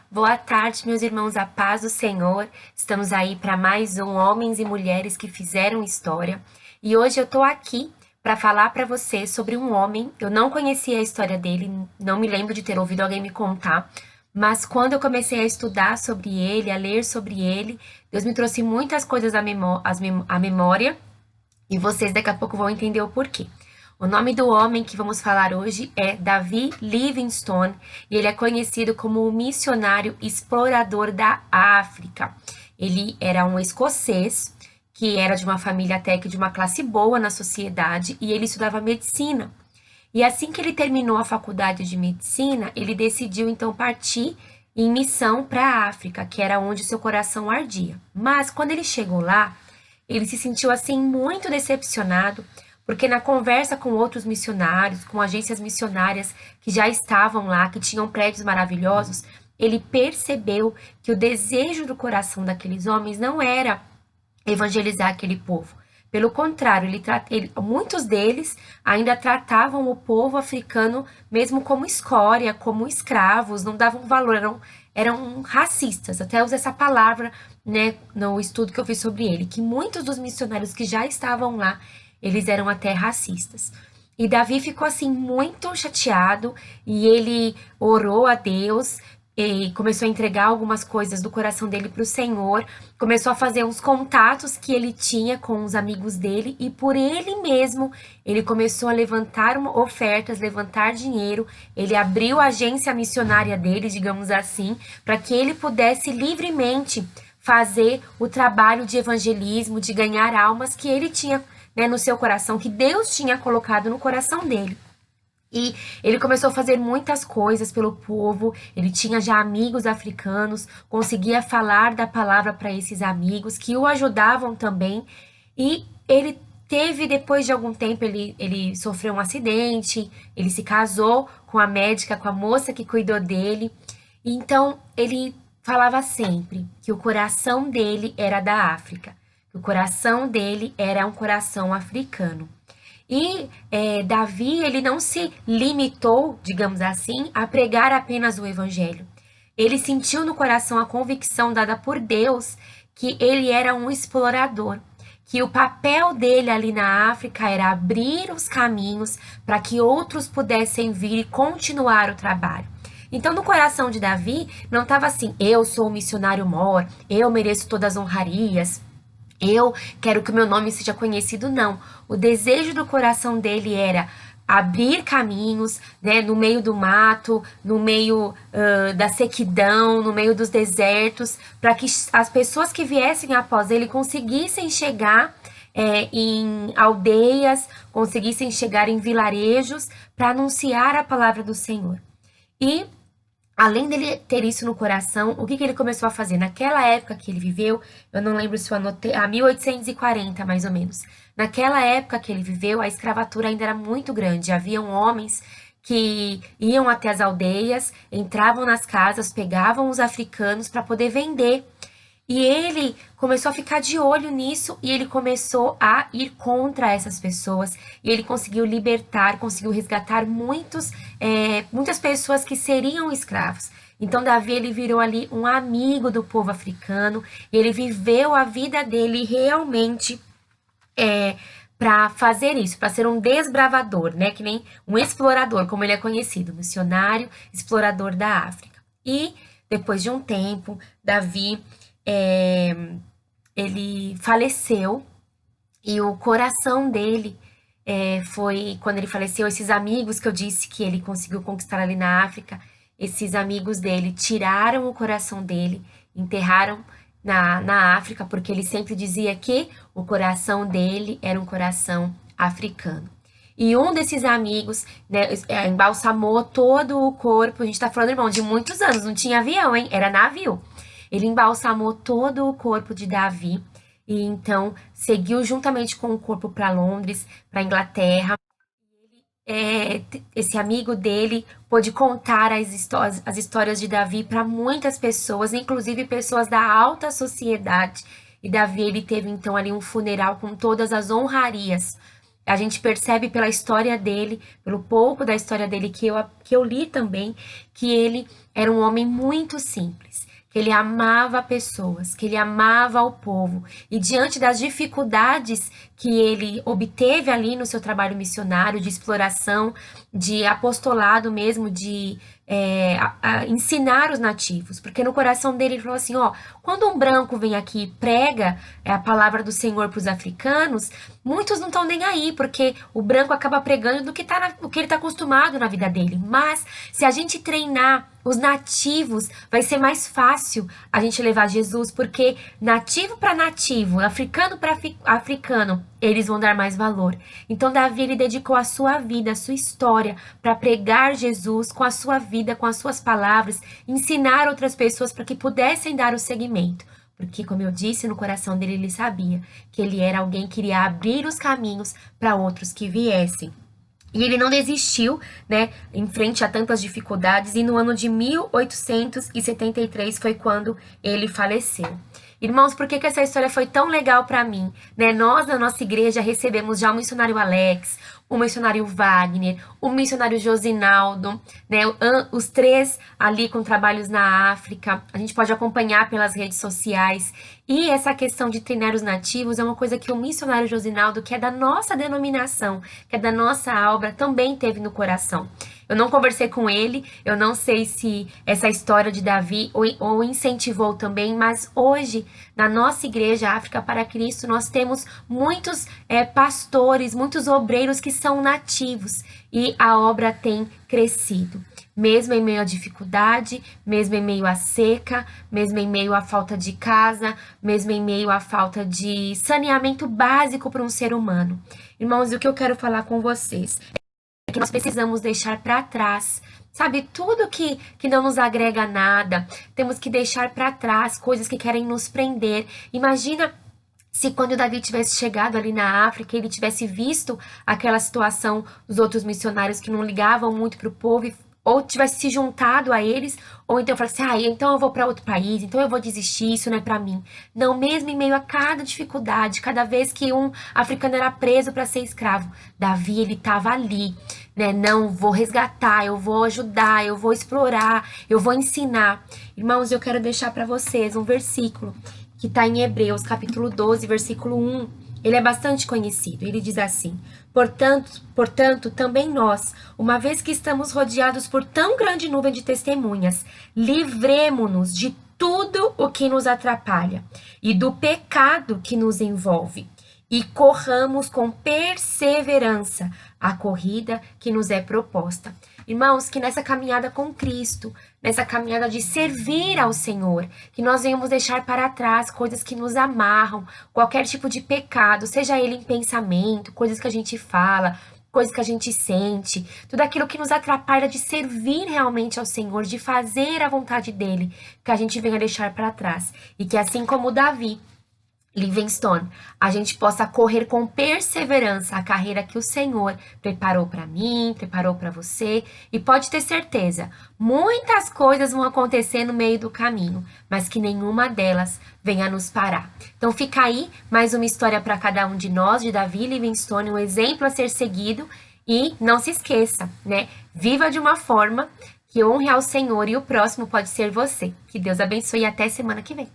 Boa tarde, meus irmãos, a paz do Senhor. Estamos aí para mais um Homens e Mulheres que Fizeram História. E hoje eu tô aqui para falar para você sobre um homem. Eu não conhecia a história dele, não me lembro de ter ouvido alguém me contar, mas quando eu comecei a estudar sobre ele, a ler sobre ele, Deus me trouxe muitas coisas à memória e vocês daqui a pouco vão entender o porquê. O nome do homem que vamos falar hoje é Davi Livingstone e ele é conhecido como o missionário explorador da África. Ele era um escocês que era de uma família até que de uma classe boa na sociedade e ele estudava medicina. E assim que ele terminou a faculdade de medicina, ele decidiu então partir em missão para a África, que era onde seu coração ardia. Mas quando ele chegou lá, ele se sentiu assim muito decepcionado, porque na conversa com outros missionários, com agências missionárias que já estavam lá, que tinham prédios maravilhosos, ele percebeu que o desejo do coração daqueles homens não era evangelizar aquele povo. Pelo contrário, muitos deles ainda tratavam o povo africano mesmo como escória, como escravos, não davam valor, eram racistas. Até usei essa palavra, né, no estudo que eu fiz sobre ele, que muitos dos missionários que já estavam lá, eles eram até racistas. E Davi ficou assim muito chateado e ele orou a Deus e começou a entregar algumas coisas do coração dele para o Senhor, começou a fazer uns contatos que ele tinha com os amigos dele e por ele mesmo ele começou a levantar ofertas, levantar dinheiro, ele abriu a agência missionária dele, digamos assim, para que ele pudesse livremente fazer o trabalho de evangelismo, de ganhar almas que ele tinha, né, no seu coração, que Deus tinha colocado no coração dele. E ele começou a fazer muitas coisas pelo povo, ele tinha já amigos africanos, conseguia falar da palavra para esses amigos que o ajudavam também. E ele teve, depois de algum tempo, ele sofreu um acidente, ele se casou com a médica, com a moça que cuidou dele. Então ele falava sempre que o coração dele era da África, que o coração dele era um coração africano. E Davi, ele não se limitou, digamos assim, a pregar apenas o evangelho. Ele sentiu no coração a convicção dada por Deus que ele era um explorador, que o papel dele ali na África era abrir os caminhos para que outros pudessem vir e continuar o trabalho. Então, no coração de Davi, não estava assim, eu sou o missionário mor, eu mereço todas as honrarias, eu quero que o meu nome seja conhecido, não. O desejo do coração dele era abrir caminhos, né, no meio do mato, no meio da sequidão, no meio dos desertos, para que as pessoas que viessem após ele conseguissem chegar em aldeias, conseguissem chegar em vilarejos para anunciar a palavra do Senhor. E além dele ter isso no coração, o que ele começou a fazer? Naquela época que ele viveu, eu não lembro se eu anotei, 1840 mais ou menos. Naquela época que ele viveu, a escravatura ainda era muito grande. Haviam homens que iam até as aldeias, entravam nas casas, pegavam os africanos para poder vender. E ele começou a ficar de olho nisso e ele começou a ir contra essas pessoas. E ele conseguiu libertar, conseguiu resgatar muitas pessoas que seriam escravos. Então, Davi, ele virou ali um amigo do povo africano. E ele viveu a vida dele realmente para fazer isso, para ser um desbravador, né? Que nem um explorador, como ele é conhecido, missionário, explorador da África. E depois de um tempo, Davi ele faleceu e o coração dele foi, quando ele faleceu, esses amigos que eu disse que ele conseguiu conquistar ali na África, esses amigos dele tiraram o coração dele, enterraram na África, porque ele sempre dizia que o coração dele era um coração africano. E um desses amigos, né, embalsamou todo o corpo, a gente tá falando, irmão, de muitos anos, não tinha avião, hein? Era navio. Ele embalsamou todo o corpo de Davi e então seguiu juntamente com o corpo para Londres, para Inglaterra. Esse amigo dele pôde contar as histórias de Davi para muitas pessoas, inclusive pessoas da alta sociedade. E Davi, ele teve então ali um funeral com todas as honrarias A gente percebe pela história dele, pelo pouco da história dele que eu li também, que ele era um homem muito simples, que ele amava pessoas, que ele amava o povo. E diante das dificuldades que ele obteve ali no seu trabalho missionário, de exploração, de apostolado mesmo, de ensinar os nativos, porque no coração dele ele falou assim, ó, quando um branco vem aqui e prega a palavra do Senhor para os africanos, muitos não estão nem aí, porque o branco acaba pregando do que, o que ele está acostumado na vida dele. Mas se a gente treinar os nativos, vai ser mais fácil a gente levar Jesus, porque nativo para nativo, africano para africano, eles vão dar mais valor. Então Davi, ele dedicou a sua vida, a sua história para pregar Jesus com a sua vida, com as suas palavras, ensinar outras pessoas para que pudessem dar o seguimento. Porque, como eu disse, no coração dele ele sabia que ele era alguém que iria abrir os caminhos para outros que viessem. E ele não desistiu, né, em frente a tantas dificuldades, e no ano de 1873 foi quando ele faleceu. Irmãos, por que essa história foi tão legal para mim? Né? Nós, na nossa igreja, recebemos já o missionário Alex, o missionário Wagner, o missionário Josinaldo, né? Os três ali com trabalhos na África. A gente pode acompanhar pelas redes sociais. E essa questão de treinar os nativos é uma coisa que o missionário Josinaldo, que é da nossa denominação, que é da nossa obra, também teve no coração. Eu não conversei com ele, eu não sei se essa história de Davi o incentivou também, mas hoje, na nossa igreja África para Cristo, nós temos muitos pastores, muitos obreiros que são nativos e a obra tem crescido. Mesmo em meio à dificuldade, mesmo em meio à seca, mesmo em meio à falta de casa, mesmo em meio à falta de saneamento básico para um ser humano. Irmãos, o que eu quero falar com vocês é que nós precisamos deixar para trás, sabe, tudo que não nos agrega nada. Temos que deixar para trás coisas que querem nos prender. Imagina se quando Davi tivesse chegado ali na África, ele tivesse visto aquela situação dos outros missionários que não ligavam muito para o povo, ou tivesse se juntado a eles, ou então falasse, então eu vou para outro país, então eu vou desistir, isso não é para mim. Não, mesmo em meio a cada dificuldade, cada vez que um africano era preso para ser escravo, Davi, ele estava ali, né? Não, vou resgatar, eu vou ajudar, eu vou explorar, eu vou ensinar. Irmãos, eu quero deixar para vocês um versículo que está em Hebreus, capítulo 12, versículo 1. Ele é bastante conhecido. Ele diz assim: Portanto, também nós, uma vez que estamos rodeados por tão grande nuvem de testemunhas, livremo-nos de tudo o que nos atrapalha e do pecado que nos envolve, e corramos com perseverança a corrida que nos é proposta. Irmãos, que nessa caminhada com Cristo, nessa caminhada de servir ao Senhor, que nós venhamos deixar para trás coisas que nos amarram, qualquer tipo de pecado, seja ele em pensamento, coisas que a gente fala, coisas que a gente sente, tudo aquilo que nos atrapalha de servir realmente ao Senhor, de fazer a vontade dele, que a gente venha deixar para trás. E que assim como Davi, Livingstone, a gente possa correr com perseverança a carreira que o Senhor preparou para mim, preparou para você, e pode ter certeza, muitas coisas vão acontecer no meio do caminho, mas que nenhuma delas venha nos parar. Então fica aí mais uma história para cada um de nós, de Davi Livingstone, um exemplo a ser seguido, e não se esqueça, né? Viva de uma forma que honre ao Senhor, e o próximo pode ser você. Que Deus abençoe e até semana que vem.